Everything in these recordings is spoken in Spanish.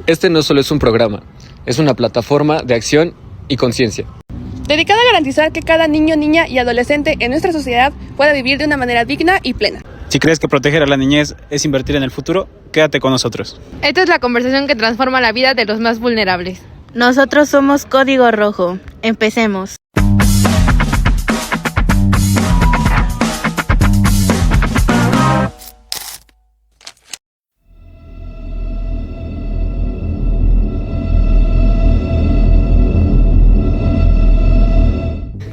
Este no solo es un programa, es una plataforma de acción y conciencia, dedicada a garantizar que cada niño, niña y adolescente en nuestra sociedad pueda vivir de una manera digna y plena. Si crees que proteger a la niñez es invertir en el futuro, quédate con nosotros. Esta es la conversación que transforma la vida de los más vulnerables. Nosotros somos Código Rojo. Empecemos.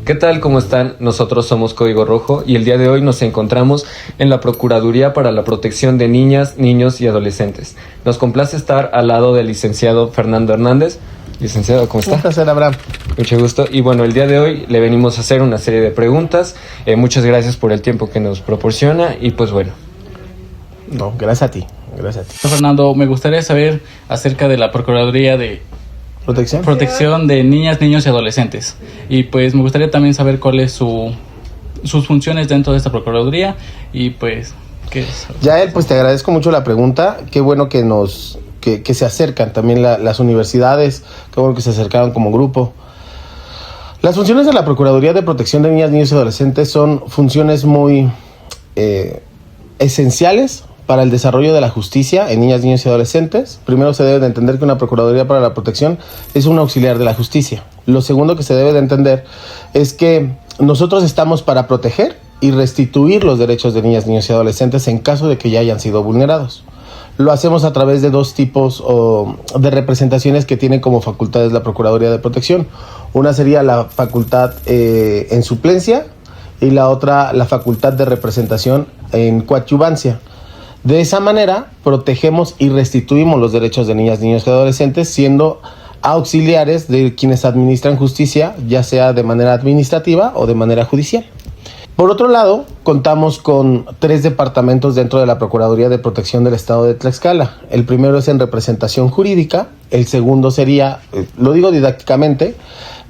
¿Qué tal? ¿Cómo están? Nosotros somos Código Rojo y el día de hoy nos encontramos en la Procuraduría para la Protección de Niñas, Niños y Adolescentes. Nos complace estar al lado del licenciado Fernando Hernández. Licenciado, ¿cómo está? Un placer, Abraham. Mucho gusto. Y bueno, el día de hoy le venimos a hacer una serie de preguntas. Muchas gracias por el tiempo que nos proporciona y pues bueno. No, gracias a ti. Fernando, me gustaría saber acerca de la Procuraduría de Protección de Niñas, Niños y Adolescentes. Y pues me gustaría también saber cuáles sus funciones dentro de esta Procuraduría y pues qué es. Yael, pues te agradezco mucho la pregunta. Qué bueno que que se acercan también las universidades, qué bueno que se acercaron como grupo. Las funciones de la Procuraduría de Protección de Niñas, Niños y Adolescentes son funciones muy esenciales para el desarrollo de la justicia en niñas, niños y adolescentes. Primero se debe de entender que una Procuraduría para la Protección es un auxiliar de la justicia. Lo segundo que se debe de entender es que nosotros estamos para proteger y restituir los derechos de niñas, niños y adolescentes en caso de que ya hayan sido vulnerados. Lo hacemos a través de dos tipos de representaciones que tiene como facultades la Procuraduría de Protección. Una sería la facultad en suplencia y la otra la facultad de representación en coadyuvancia. De esa manera protegemos y restituimos los derechos de niñas, niños y adolescentes siendo auxiliares de quienes administran justicia, ya sea de manera administrativa o de manera judicial. Por otro lado, contamos con 3 departamentos dentro de la Procuraduría de Protección del Estado de Tlaxcala. El primero es en representación jurídica, el segundo sería, lo digo didácticamente,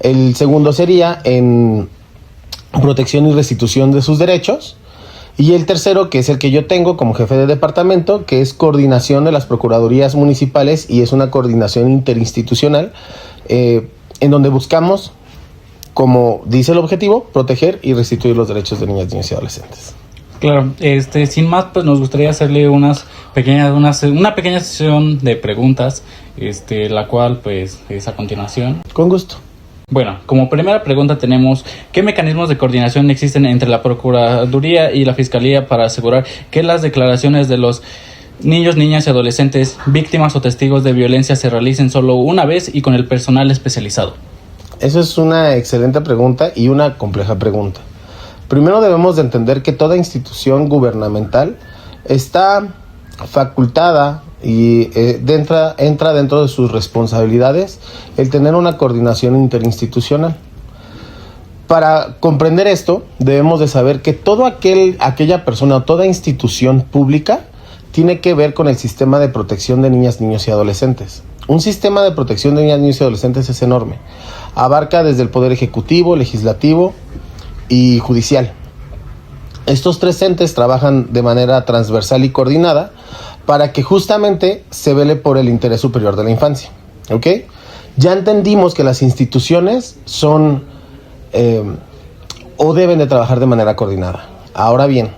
el segundo sería en protección y restitución de sus derechos, y el tercero, que es el que yo tengo como jefe de departamento, que es coordinación de las procuradurías municipales y es una coordinación interinstitucional en donde buscamos, como dice el objetivo, proteger y restituir los derechos de niñas, niños y adolescentes. Claro, sin más, pues nos gustaría hacerle una pequeña sesión de preguntas, la cual pues es a continuación. Con gusto. Bueno, como primera pregunta tenemos, ¿qué mecanismos de coordinación existen entre la Procuraduría y la Fiscalía para asegurar que las declaraciones de los niños, niñas y adolescentes, víctimas o testigos de violencia se realicen solo una vez y con el personal especializado? Esa es una excelente pregunta y una compleja pregunta. Primero debemos de entender que toda institución gubernamental está facultada y entra dentro de sus responsabilidades el tener una coordinación interinstitucional. Para comprender esto, debemos de saber que aquella persona o toda institución pública tiene que ver con el sistema de protección de niñas, niños y adolescentes. Un sistema de protección de niñas, niños y adolescentes es enorme. Abarca desde el Poder Ejecutivo, Legislativo y Judicial. Estos 3 entes trabajan de manera transversal y coordinada para que justamente se vele por el interés superior de la infancia. ¿Ok? Ya entendimos que las instituciones son o deben de trabajar de manera coordinada. Ahora bien,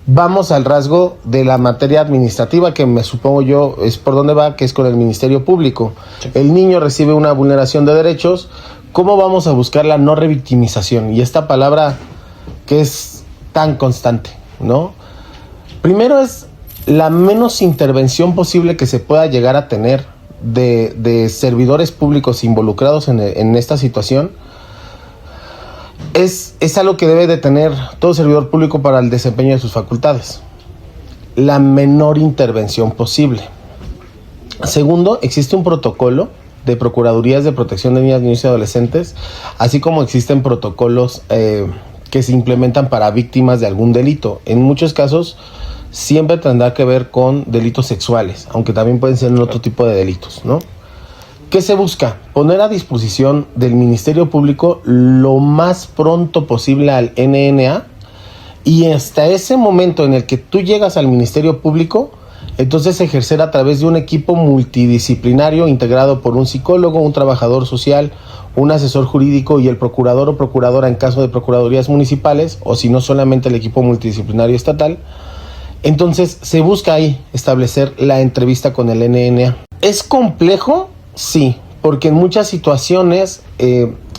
vamos al rasgo de la materia administrativa, que me supongo yo es por donde va, que es con el Ministerio Público. Sí. El niño recibe una vulneración de derechos. ¿Cómo vamos a buscar la no revictimización? Y esta palabra que es tan constante, ¿no? Primero es la menos intervención posible que se pueda llegar a tener de servidores públicos involucrados en esta situación. Es algo que debe de tener todo servidor público para el desempeño de sus facultades. La menor intervención posible. Segundo, existe un protocolo de Procuradurías de Protección de Niñas, Niños y Adolescentes, así como existen protocolos que se implementan para víctimas de algún delito. En muchos casos siempre tendrá que ver con delitos sexuales, aunque también pueden ser en otro tipo de delitos, ¿no? ¿Qué se busca? Poner a disposición del Ministerio Público lo más pronto posible al NNA, y hasta ese momento en el que tú llegas al Ministerio Público, Entonces, ejercer a través de un equipo multidisciplinario integrado por un psicólogo, un trabajador social, un asesor jurídico y el procurador o procuradora en caso de procuradurías municipales, o si no, solamente el equipo multidisciplinario estatal. Entonces, se busca ahí establecer la entrevista con el NNA. ¿Es complejo? Sí, porque en muchas situaciones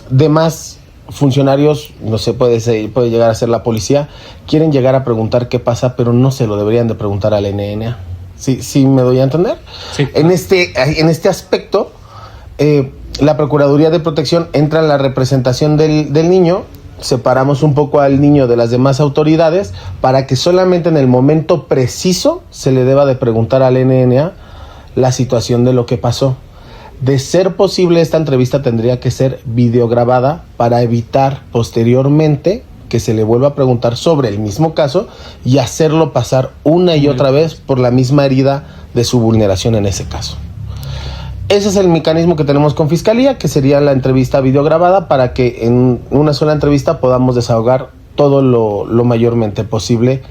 demás funcionarios, no sé, puede llegar a ser la policía, quieren llegar a preguntar qué pasa, pero no se lo deberían de preguntar al NNA. ¿Sí me doy a entender? Sí. En este aspecto, la Procuraduría de Protección entra en la representación del niño, separamos un poco al niño de las demás autoridades para que solamente en el momento preciso se le deba de preguntar al NNA la situación de lo que pasó. De ser posible, esta entrevista tendría que ser videograbada para evitar posteriormente que se le vuelva a preguntar sobre el mismo caso y hacerlo pasar una y otra vez por la misma herida de su vulneración en ese caso. Ese es el mecanismo que tenemos con Fiscalía, que sería la entrevista videograbada para que en una sola entrevista podamos desahogar todo lo mayormente posible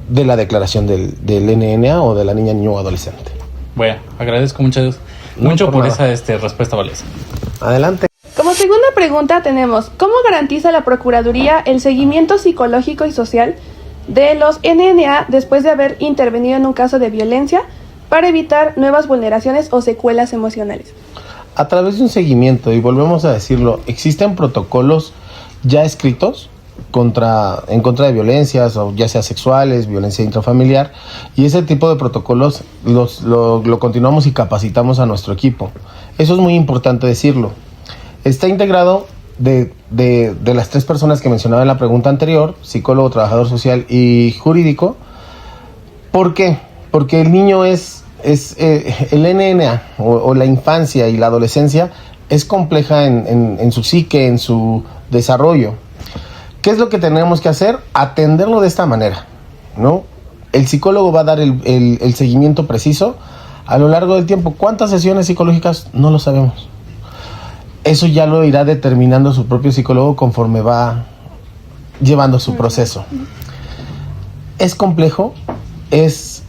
de la declaración del NNA o de la niña, niño o adolescente. Bueno, agradezco mucho por esa respuesta valiosa. Adelante. Como segunda pregunta tenemos, ¿cómo garantiza la Procuraduría el seguimiento psicológico y social de los NNA después de haber intervenido en un caso de violencia para evitar nuevas vulneraciones o secuelas emocionales? A través de un seguimiento, y volvemos a decirlo, existen protocolos ya escritos en contra de violencias, o ya sea sexuales, violencia intrafamiliar, y ese tipo de protocolos lo continuamos y capacitamos a nuestro equipo. Eso es muy importante decirlo. Está integrado de las 3 personas que mencionaba en la pregunta anterior, psicólogo, trabajador social y jurídico. ¿Por qué? Porque el niño el NNA o la infancia y la adolescencia es compleja en su psique, en su desarrollo. ¿Qué es lo que tenemos que hacer? Atenderlo de esta manera, ¿no? El psicólogo va a dar el seguimiento preciso a lo largo del tiempo. ¿Cuántas sesiones psicológicas? No lo sabemos. Eso ya lo irá determinando su propio psicólogo conforme va llevando su proceso. Es complejo, es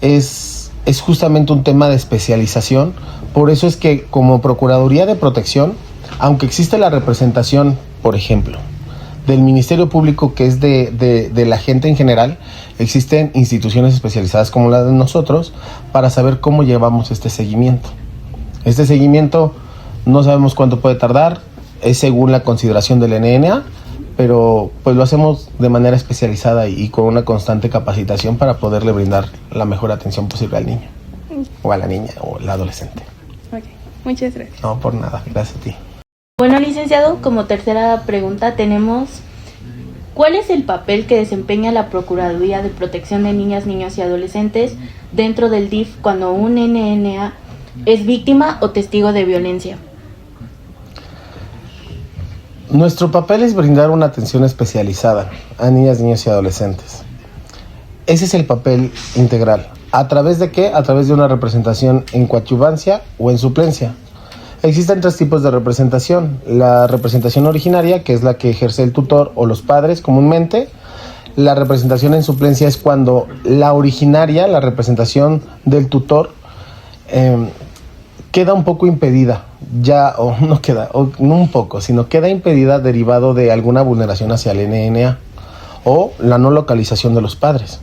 justamente un tema de especialización. Por eso es que como Procuraduría de Protección, aunque existe la representación, por ejemplo, del Ministerio Público, que es de la gente en general, existen instituciones especializadas como la de nosotros para saber cómo llevamos este seguimiento. Este seguimiento no sabemos cuánto puede tardar, es según la consideración del NNA, pero pues lo hacemos de manera especializada y con una constante capacitación para poderle brindar la mejor atención posible al niño, o a la niña, o al adolescente. Ok, muchas gracias. No, por nada, gracias a ti. Bueno, licenciado, como tercera pregunta tenemos, ¿cuál es el papel que desempeña la Procuraduría de Protección de Niñas, Niños y Adolescentes dentro del DIF cuando un NNA es víctima o testigo de violencia? Nuestro papel es brindar una atención especializada a niñas, niños y adolescentes. Ese es el papel integral. ¿A través de qué? A través de una representación en coadyuvancia o en suplencia. Existen 3 tipos de representación. La representación originaria, que es la que ejerce el tutor o los padres comúnmente. La representación en suplencia es cuando la originaria, la representación del tutor, queda un poco impedida. No un poco, sino queda impedida derivado de alguna vulneración hacia el NNA o la no localización de los padres.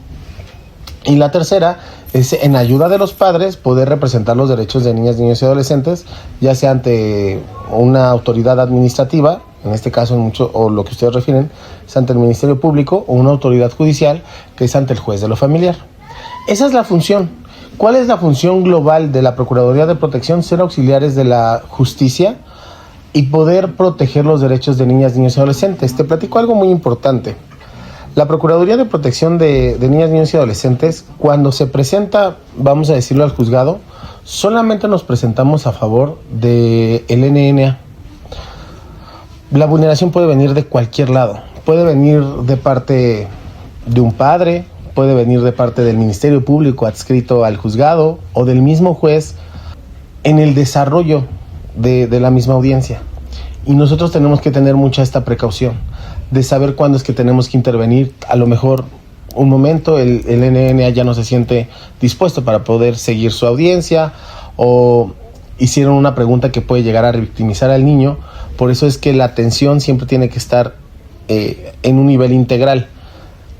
Y la tercera es en ayuda de los padres poder representar los derechos de niñas, niños y adolescentes, ya sea ante una autoridad administrativa, en este caso o lo que ustedes refieren, es ante el Ministerio Público, o una autoridad judicial, que es ante el juez de lo familiar. Esa es la función. ¿Cuál es la función global de la Procuraduría de Protección? Ser auxiliares de la justicia y poder proteger los derechos de niñas, niños y adolescentes. Te platico algo muy importante. La Procuraduría de Protección de Niñas, Niños y Adolescentes, cuando se presenta, vamos a decirlo, al juzgado, solamente nos presentamos a favor del NNA. La vulneración puede venir de cualquier lado. Puede venir de parte de un padre, puede venir de parte del Ministerio Público adscrito al juzgado o del mismo juez en el desarrollo de la misma audiencia. Y nosotros tenemos que tener mucha esta precaución de saber cuándo es que tenemos que intervenir, a lo mejor un momento el NNA ya no se siente dispuesto para poder seguir su audiencia, o hicieron una pregunta que puede llegar a revictimizar al niño. Por eso es que la atención siempre tiene que estar en un nivel integral,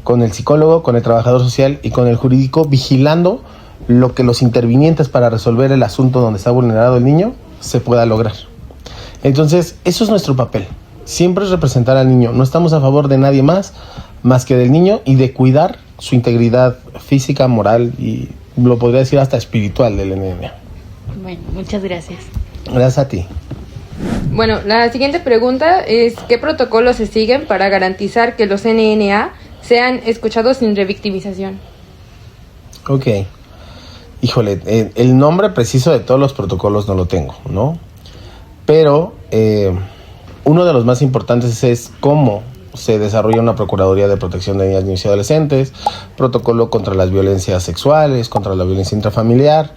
con el psicólogo, con el trabajador social y con el jurídico, vigilando lo que los intervinientes para resolver el asunto donde está vulnerado el niño se pueda lograr. Entonces, eso es nuestro papel. Siempre es representar al niño. No estamos a favor de nadie más que del niño, y de cuidar su integridad física, moral y, lo podría decir, hasta espiritual del NNA. Bueno, muchas gracias. Gracias a ti. Bueno, la siguiente pregunta es: ¿qué protocolos se siguen para garantizar que los NNA sean escuchados sin revictimización? Ok. Híjole, el nombre preciso de todos los protocolos no lo tengo, ¿no? Pero uno de los más importantes es cómo se desarrolla una Procuraduría de Protección de Niñas, Niños y Adolescentes, protocolo contra las violencias sexuales, contra la violencia intrafamiliar,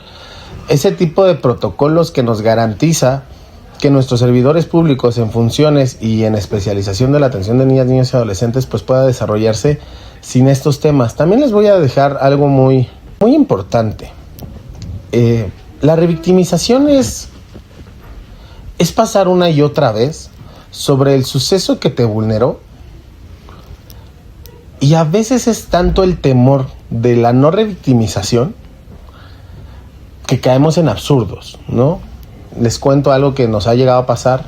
ese tipo de protocolos que nos garantiza que nuestros servidores públicos en funciones y en especialización de la atención de niñas, niños y adolescentes pues pueda desarrollarse sin estos temas. También les voy a dejar algo muy importante. La revictimización es pasar una y otra vez sobre el suceso que te vulneró, y a veces es tanto el temor de la no revictimización que caemos en absurdos, ¿no? Les cuento algo que nos ha llegado a pasar,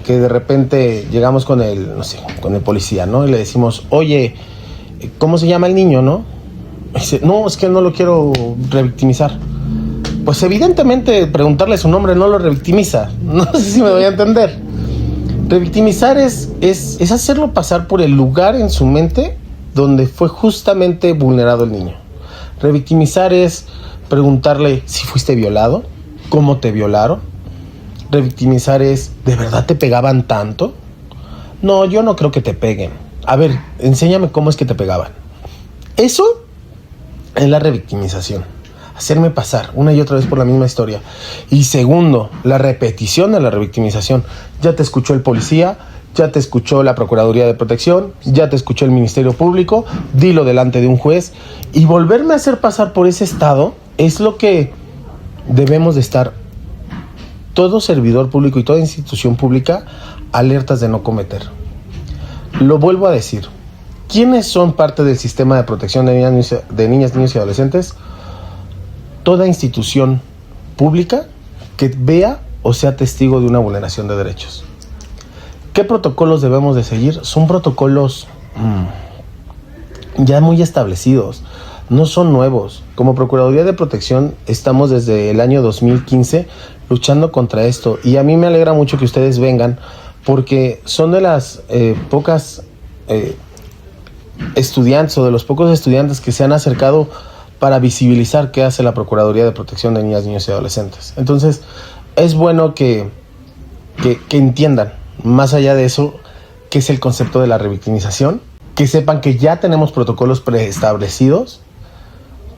que de repente llegamos con el policía, ¿no? Y le decimos, oye, ¿cómo se llama el niño, no? Y dice, no, es que no lo quiero revictimizar. Pues evidentemente preguntarle su nombre no lo revictimiza. No sé si me voy a entender. Revictimizar es hacerlo pasar por el lugar en su mente donde fue justamente vulnerado el niño. Revictimizar es preguntarle si fuiste violado, cómo te violaron. Revictimizar es, ¿de verdad te pegaban tanto? No, yo no creo que te peguen. A ver, enséñame cómo es que te pegaban. Eso es la revictimización. Hacerme pasar una y otra vez por la misma historia. Y segundo, la repetición de la revictimización. Ya te escuchó el policía, ya te escuchó la Procuraduría de Protección, ya te escuchó el Ministerio Público, dilo delante de un juez. Y volverme a hacer pasar por ese estado es lo que debemos de estar todo servidor público y toda institución pública alertas de no cometer. Lo vuelvo a decir. ¿Quiénes son parte del sistema de protección de niñas, niños y adolescentes? Toda institución pública que vea o sea testigo de una vulneración de derechos. ¿Qué protocolos debemos de seguir? Son protocolos ya muy establecidos, no son nuevos. Como Procuraduría de Protección estamos desde el año 2015 luchando contra esto, y a mí me alegra mucho que ustedes vengan, porque son de las pocas estudiantes o de los pocos estudiantes que se han acercado para visibilizar qué hace la Procuraduría de Protección de Niñas, Niños y Adolescentes. Entonces, es bueno que entiendan, más allá de eso, qué es el concepto de la revictimización, que sepan que ya tenemos protocolos preestablecidos,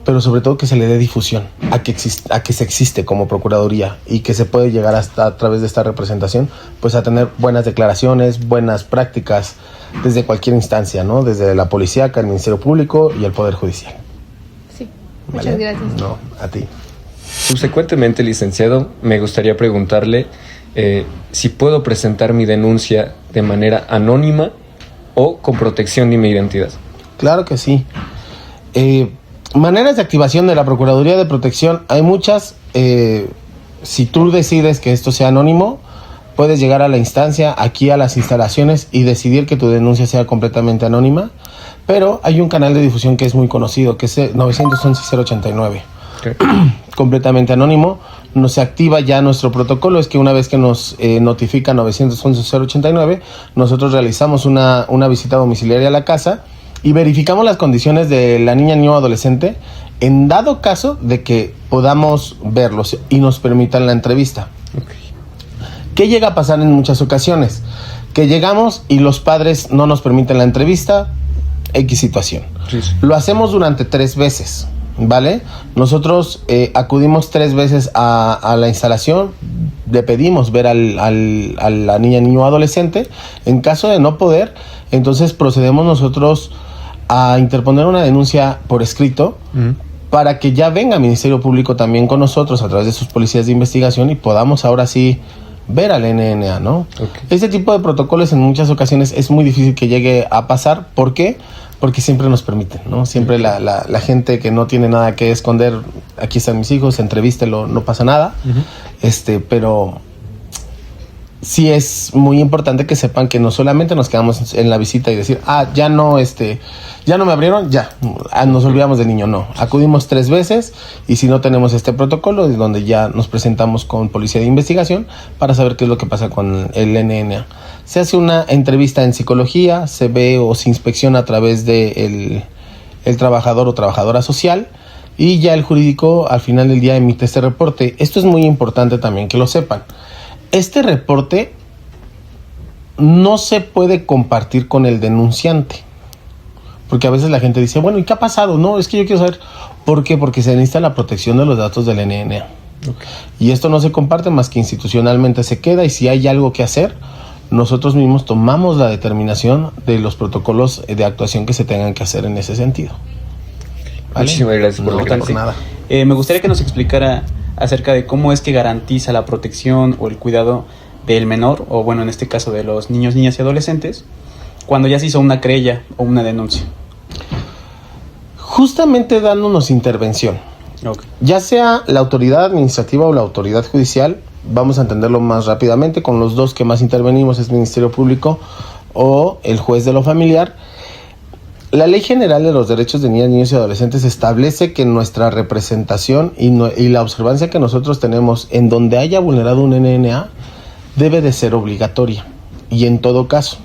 pero sobre todo que se le dé difusión a que se existe como Procuraduría, y que se puede llegar hasta a través de esta representación, pues a tener buenas declaraciones, buenas prácticas desde cualquier instancia, ¿no? Desde la policíaca, el Ministerio Público y el Poder Judicial. Sí, muchas gracias. No, a ti. Subsecuentemente, licenciado, me gustaría preguntarle si puedo presentar mi denuncia de manera anónima o con protección de mi identidad. Claro que sí. Maneras de activación de la Procuraduría de Protección hay muchas. Si tú decides que esto sea anónimo, puedes llegar a la instancia, aquí a las instalaciones, y decidir que tu denuncia sea completamente anónima. Pero hay un canal de difusión que es muy conocido, que es 911-089. Okay. Completamente anónimo. Nos activa ya nuestro protocolo. Es que una vez que nos notifica 911-089, nosotros realizamos una visita domiciliaria a la casa y verificamos las condiciones de la niña, niño o adolescente, en dado caso de que podamos verlos y nos permitan la entrevista. Okay. ¿Qué llega a pasar en muchas ocasiones? Que llegamos y los padres no nos permiten la entrevista, X situación. Sí. Lo hacemos durante 3 veces, ¿vale? Nosotros acudimos 3 veces a la instalación, le pedimos ver a la niña, niño o adolescente. En caso de no poder, entonces procedemos nosotros a interponer una denuncia por escrito para que ya venga el Ministerio Público también con nosotros a través de sus policías de investigación y podamos ahora sí ver al NNA, ¿no? Okay. Este tipo de protocolos en muchas ocasiones es muy difícil que llegue a pasar. ¿Por qué? Porque siempre nos permiten, ¿no? Siempre la gente que no tiene nada que esconder, aquí están mis hijos, entrevístelo, no pasa nada. Pero sí es muy importante que sepan que no solamente nos quedamos en la visita y decir, ya no me abrieron, nos olvidamos del niño. No, acudimos 3 veces y si no tenemos este protocolo es donde ya nos presentamos con policía de investigación para saber qué es lo que pasa con el NNA. Se hace una entrevista en psicología, se ve o se inspecciona a través de el trabajador o trabajadora social y ya el jurídico al final del día emite este reporte. Esto es muy importante también que lo sepan. Este reporte no se puede compartir con el denunciante, porque a veces la gente dice, bueno, ¿y qué ha pasado? No, es que yo quiero saber. ¿Por qué? Porque se necesita la protección de los datos del NNA. Okay. Y esto no se comparte más que institucionalmente se queda, y si hay algo que hacer, nosotros mismos tomamos la determinación de los protocolos de actuación que se tengan que hacer en ese sentido. ¿Vale? Muchísimas gracias por nada. Me gustaría que nos explicara acerca de cómo es que garantiza la protección o el cuidado del menor, o bueno, en este caso de los niños, niñas y adolescentes, cuando ya se hizo una querella o una denuncia. Justamente dándonos intervención. Okay. Ya sea la autoridad administrativa o la autoridad judicial, vamos a entenderlo más rápidamente, con los dos que más intervenimos es el Ministerio Público o el juez de lo familiar. La Ley General de los Derechos de Niñas, Niños y Adolescentes establece que nuestra representación y la observancia que nosotros tenemos en donde haya vulnerado un NNA debe de ser obligatoria. Y en todo caso,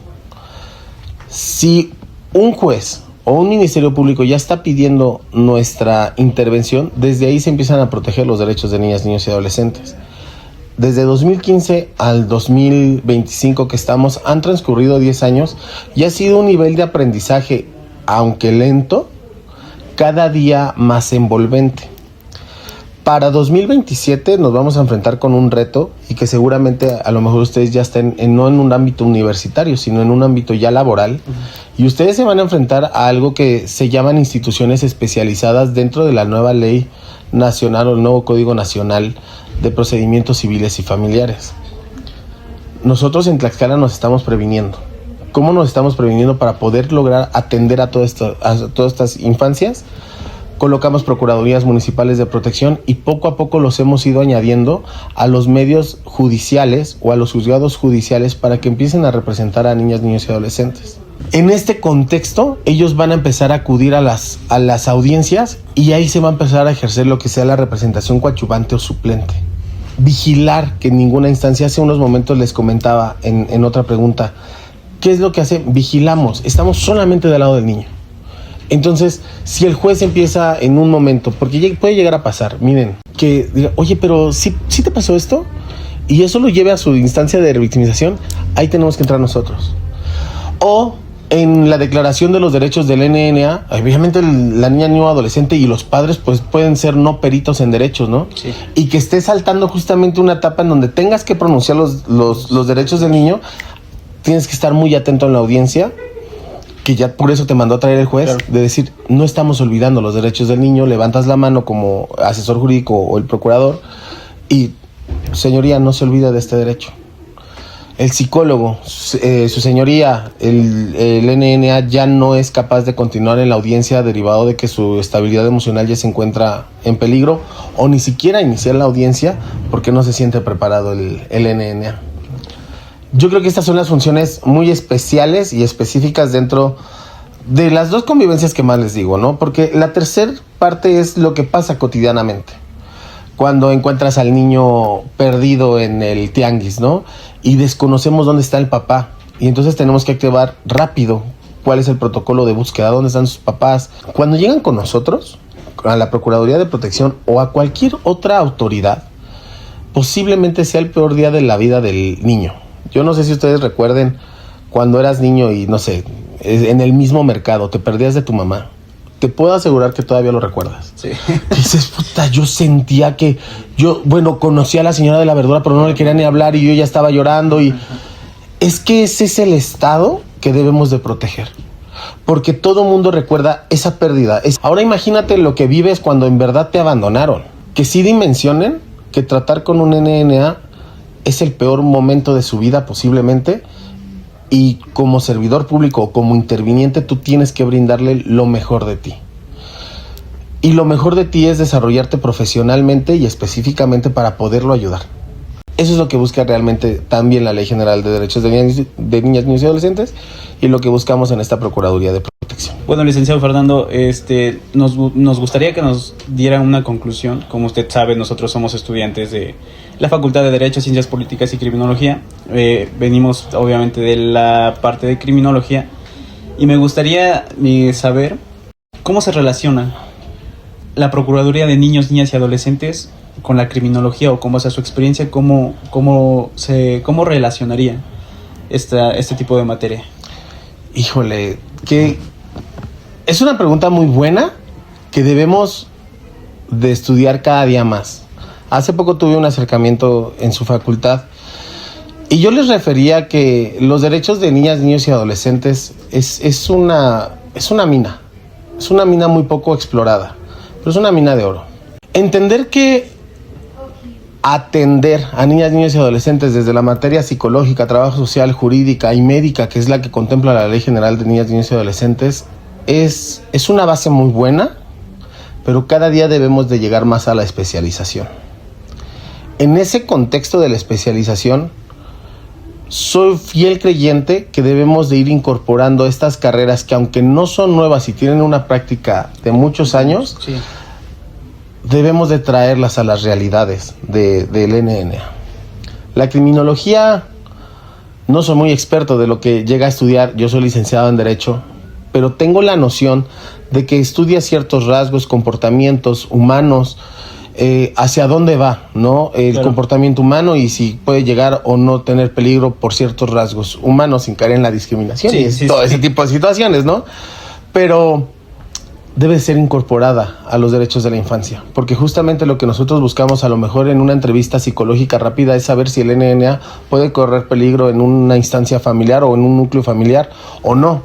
si un juez o un Ministerio Público ya está pidiendo nuestra intervención, desde ahí se empiezan a proteger los derechos de niñas, niños y adolescentes. Desde 2015 al 2025 que estamos, han transcurrido 10 años y ha sido un nivel de aprendizaje, aunque lento, cada día más envolvente. Para 2027 nos vamos a enfrentar con un reto y que seguramente a lo mejor ustedes ya estén no en un ámbito universitario, sino en un ámbito ya laboral. Y ustedes se van a enfrentar a algo que se llaman instituciones especializadas dentro de la nueva ley nacional o el nuevo Código Nacional de Procedimientos Civiles y Familiares. Nosotros en Tlaxcala nos estamos previniendo. ¿Cómo nos estamos previniendo para poder lograr atender a todas estas infancias? Colocamos procuradurías municipales de protección y poco a poco los hemos ido añadiendo a los medios judiciales o a los juzgados judiciales para que empiecen a representar a niñas, niños y adolescentes. En este contexto, ellos van a empezar a acudir a las audiencias y ahí se va a empezar a ejercer lo que sea la representación coadyuvante o suplente. Vigilar que en ninguna instancia, hace unos momentos les comentaba en otra pregunta, ¿qué es lo que hace? Vigilamos, estamos solamente del lado del niño. Entonces, si el juez empieza en un momento, porque puede llegar a pasar, miren, que diga, oye, pero ¿sí te pasó esto? Y eso lo lleve a su instancia de revictimización, ahí tenemos que entrar nosotros. O en la declaración de los derechos del NNA, obviamente la niña, niño, adolescente y los padres pues pueden ser no peritos en derechos, ¿no? Sí. Y que esté saltando justamente una etapa en donde tengas que pronunciar los derechos del niño, tienes que estar muy atento en la audiencia, que ya por eso te mandó a traer el juez, claro, de decir, no estamos olvidando los derechos del niño, levantas la mano como asesor jurídico o el procurador y, señoría, no se olvida de este derecho. El psicólogo, su señoría, el NNA ya no es capaz de continuar en la audiencia derivado de que su estabilidad emocional ya se encuentra en peligro o ni siquiera iniciar la audiencia porque no se siente preparado el NNA. Yo creo que estas son las funciones muy especiales y específicas dentro de las dos convivencias que más les digo, ¿no? Porque la tercera parte es lo que pasa cotidianamente. Cuando encuentras al niño perdido en el tianguis, ¿no? Y desconocemos dónde está el papá. Y entonces tenemos que activar rápido cuál es el protocolo de búsqueda, dónde están sus papás. Cuando llegan con nosotros, a la Procuraduría de Protección o a cualquier otra autoridad, posiblemente sea el peor día de la vida del niño. Yo no sé si ustedes recuerden cuando eras niño y, no sé, en el mismo mercado, te perdías de tu mamá. Te puedo asegurar que todavía lo recuerdas. Sí. Dices, puta, yo sentía que... conocía a la señora de la verdura, pero no le quería ni hablar y yo ya estaba llorando. Y es que ese es el estado que debemos de proteger. porque todo mundo recuerda esa pérdida. Ahora imagínate lo que vives cuando en verdad te abandonaron. Que sí dimensionen que tratar con un NNA es el peor momento de su vida posiblemente, y como servidor público o como interviniente tú tienes que brindarle lo mejor de ti. Y lo mejor de ti es desarrollarte profesionalmente y específicamente para poderlo ayudar. Eso es lo que busca realmente también la Ley General de Derechos de Niñas, Niños y Adolescentes, y lo que buscamos en esta Procuraduría de Protección. Bueno, licenciado Fernando, nos gustaría que nos diera una conclusión. Como usted sabe, nosotros somos estudiantes de la Facultad de Derecho, Ciencias Políticas y Criminología. Venimos obviamente de la parte de Criminología, y me gustaría saber cómo se relaciona la Procuraduría de Niños, Niñas y Adolescentes con la criminología, o cómo, o sea, su experiencia, cómo relacionaría este tipo de materia. Híjole, que es una pregunta muy buena que debemos de estudiar cada día más. Hace poco tuve un acercamiento en su facultad y yo les refería que los derechos de niñas, niños y adolescentes es una mina. Es una mina muy poco explorada, pero es una mina de oro. Entender que atender a niñas, niños y adolescentes desde la materia psicológica, trabajo social, jurídica y médica, que es la que contempla la Ley General de Niñas, Niños y Adolescentes, es una base muy buena, pero cada día debemos de llegar más a la especialización. En ese contexto de la especialización, soy fiel creyente que debemos de ir incorporando estas carreras que, aunque no son nuevas y tienen una práctica de muchos años, sí, debemos de traerlas a las realidades del NNA. La criminología, no soy muy experto de lo que llega a estudiar, yo soy licenciado en Derecho, pero tengo la noción de que estudia ciertos rasgos, comportamientos humanos, hacia dónde va, ¿no? El claro, comportamiento humano, y si puede llegar o no tener peligro por ciertos rasgos humanos sin caer en la discriminación, sí, y todo ese tipo de situaciones, ¿no? Pero debe ser incorporada a los derechos de la infancia, porque justamente lo que nosotros buscamos a lo mejor en una entrevista psicológica rápida es saber si el NNA puede correr peligro en una instancia familiar o en un núcleo familiar o no.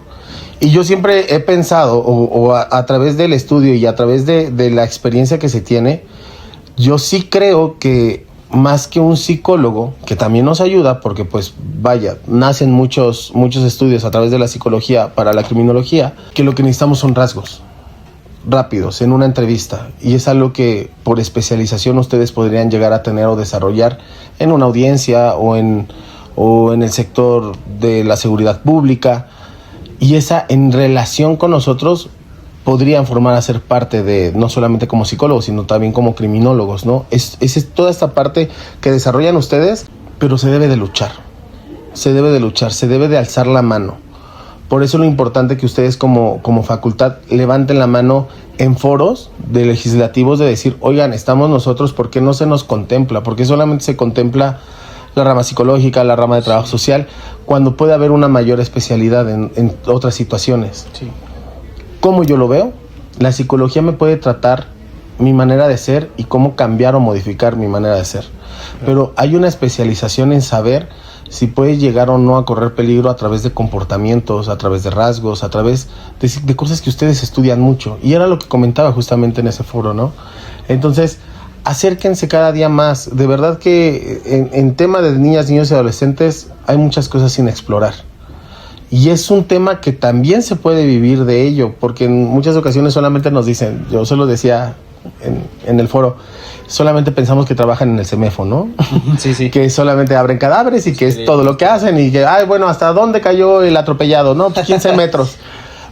Y yo siempre he pensado, a través del estudio y a través de la experiencia que se tiene, yo sí creo que más que un psicólogo, que también nos ayuda, porque pues vaya, nacen muchos estudios a través de la psicología para la criminología, que lo que necesitamos son rasgos rápidos en una entrevista, y es algo que por especialización ustedes podrían llegar a tener o desarrollar en una audiencia o en el sector de la seguridad pública, y esa en relación con nosotros podrían formar a ser parte de, no solamente como psicólogos, sino también como criminólogos, ¿no? Es toda esta parte que desarrollan ustedes, pero se debe de luchar, se debe de alzar la mano. Por eso lo importante que ustedes como facultad levanten la mano en foros de legislativos, de decir, oigan, estamos nosotros, ¿por qué no se nos contempla? ¿Por qué solamente se contempla la rama psicológica, la rama de trabajo social, cuando puede haber una mayor especialidad en otras situaciones? Sí. ¿Cómo yo lo veo? La psicología me puede tratar mi manera de ser y cómo cambiar o modificar mi manera de ser. Pero hay una especialización en saber si puede llegar o no a correr peligro a través de comportamientos, a través de rasgos, a través de cosas que ustedes estudian mucho. Y era lo que comentaba justamente en ese foro, ¿no? Entonces, acérquense cada día más. De verdad que en tema de niñas, niños y adolescentes hay muchas cosas sin explorar. Y es un tema que también se puede vivir de ello, porque en muchas ocasiones solamente nos dicen, yo se lo decía en el foro, solamente pensamos que trabajan en el CEMEFO, ¿no? Sí, sí. Que solamente abren cadáveres y que sí, es todo lo que hacen, y que, ay, bueno, ¿hasta dónde cayó el atropellado? No, 15 metros.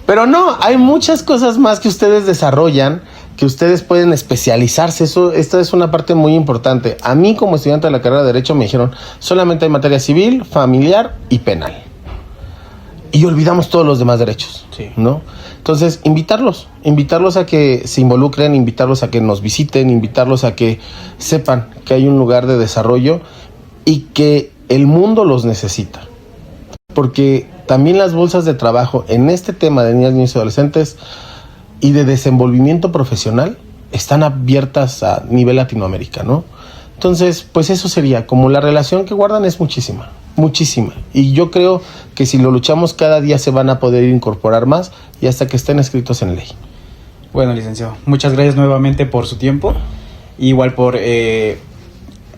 Pero no, hay muchas cosas más que ustedes desarrollan, que ustedes pueden especializarse. Esta es una parte muy importante. A mí, como estudiante de la carrera de Derecho, me dijeron, solamente hay materia civil, familiar y penal. Y olvidamos todos los demás derechos, sí, ¿no? Entonces, invitarlos a que se involucren, invitarlos a que nos visiten, invitarlos a que sepan que hay un lugar de desarrollo y que el mundo los necesita. Porque también las bolsas de trabajo en este tema de niñas, niños y adolescentes y de desenvolvimiento profesional están abiertas a nivel Latinoamérica, ¿no? Entonces, pues eso sería, como la relación que guardan es muchísima, muchísima. Y yo creo que si lo luchamos cada día se van a poder incorporar más y hasta que estén escritos en ley. Bueno, licenciado, muchas gracias nuevamente por su tiempo, igual por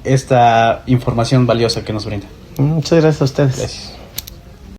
esta información valiosa que nos brinda. Muchas gracias a ustedes. Gracias.